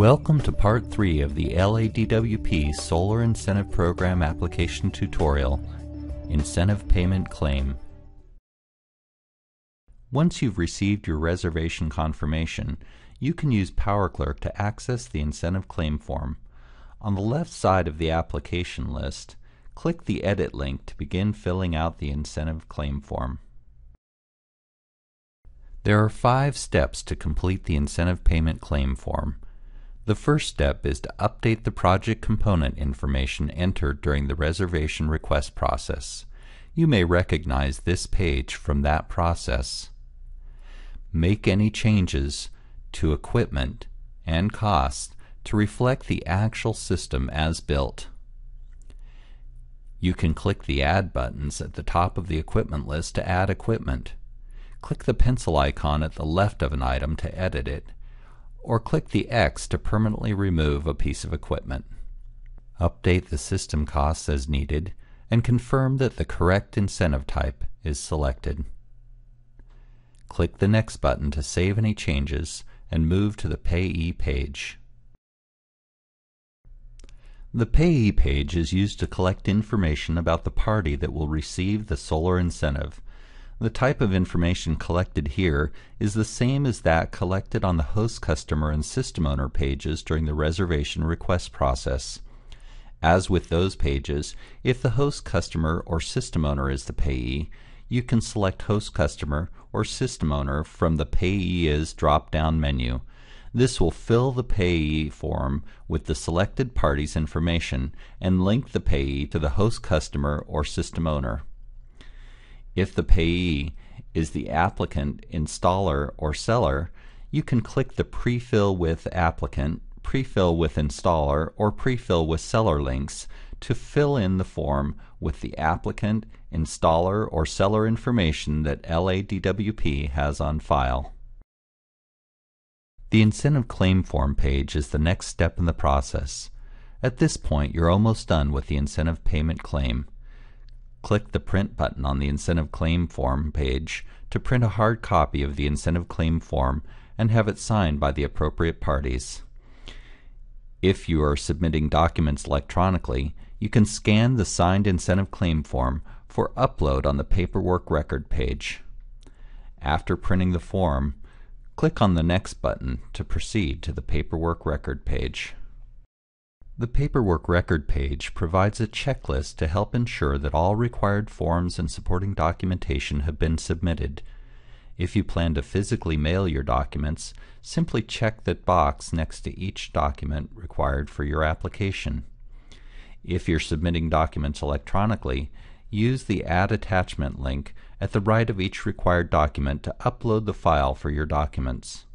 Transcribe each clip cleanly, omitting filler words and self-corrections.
Welcome to Part 3 of the LADWP Solar Incentive Program Application Tutorial, Incentive Payment Claim. Once you've received your reservation confirmation, you can use PowerClerk to access the incentive claim form. On the left side of the application list, click the Edit link to begin filling out the incentive claim form. There are 5 steps to complete the incentive payment claim form. The first step is to update the project component information entered during the reservation request process. You may recognize this page from that process. Make any changes to equipment and costs to reflect the actual system as built. You can click the Add buttons at the top of the equipment list to add equipment. Click the pencil icon at the left of an item to edit it, or click the X to permanently remove a piece of equipment. Update the system costs as needed and confirm that the correct incentive type is selected. Click the Next button to save any changes and move to the Payee page. The Payee page is used to collect information about the party that will receive the solar incentive. The type of information collected here is the same as that collected on the host customer and system owner pages during the reservation request process. As with those pages, if the host customer or system owner is the payee, you can select host customer or system owner from the Payee Is drop-down menu. This will fill the payee form with the selected party's information and link the payee to the host customer or system owner. If the payee is the applicant, installer, or seller, you can click the Pre-fill with Applicant, Pre-fill with Installer, or Pre-fill with Seller links to fill in the form with the applicant, installer, or seller information that LADWP has on file. The incentive claim form page is the next step in the process. At this point, you're almost done with the incentive payment claim. Click the Print button on the incentive claim form page to print a hard copy of the incentive claim form and have it signed by the appropriate parties. If you are submitting documents electronically, you can scan the signed incentive claim form for upload on the paperwork record page. After printing the form, click on the Next button to proceed to the paperwork record page. The paperwork record page provides a checklist to help ensure that all required forms and supporting documentation have been submitted. If you plan to physically mail your documents, simply check that box next to each document required for your application. If you're submitting documents electronically, use the Add Attachment link at the right of each required document to upload the file for your documents.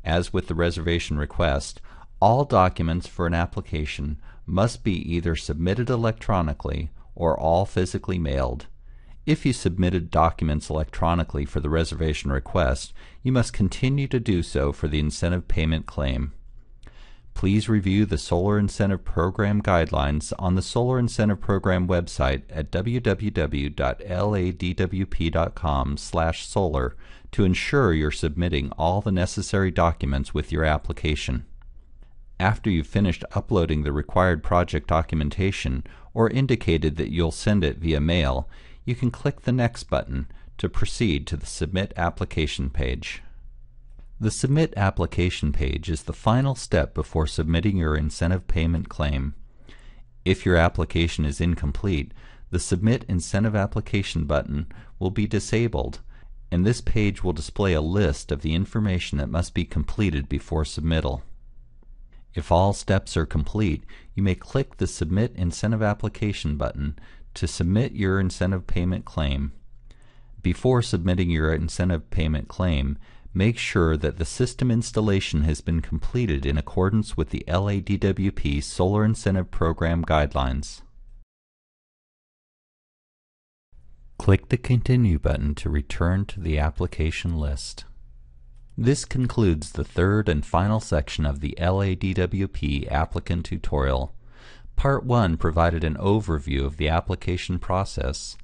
As with the reservation request, all documents for an application must be either submitted electronically or all physically mailed. If you submitted documents electronically for the reservation request, you must continue to do so for the incentive payment claim. Please review the Solar Incentive Program guidelines on the Solar Incentive Program website at www.ladwp.com/solar to ensure you're submitting all the necessary documents with your application. After you've finished uploading the required project documentation or indicated that you'll send it via mail, you can click the Next button to proceed to the Submit Application page. The Submit Application page is the final step before submitting your incentive payment claim. If your application is incomplete, the Submit Incentive Application button will be disabled, and this page will display a list of the information that must be completed before submittal. If all steps are complete, you may click the Submit Incentive Application button to submit your incentive payment claim. Before submitting your incentive payment claim, make sure that the system installation has been completed in accordance with the LADWP Solar Incentive Program guidelines. Click the Continue button to return to the application list. This concludes the third and final section of the LADWP applicant tutorial. Part 1 provided an overview of the application process.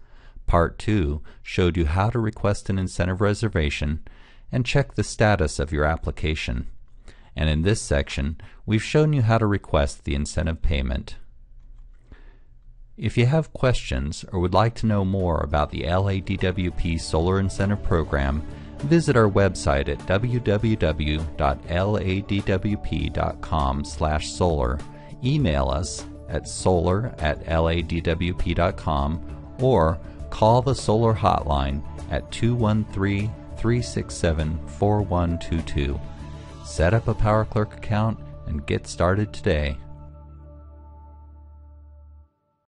Part 2 showed you how to request an incentive reservation and check the status of your application. and in this section we've shown you how to request the incentive payment. If you have questions or would like to know more about the LADWP Solar Incentive Program, visit our website at www.ladwp.com/solar, email us at solar@ladwp.com, or call the Solar Hotline at 213-367-4122. Set up a PowerClerk account and get started today.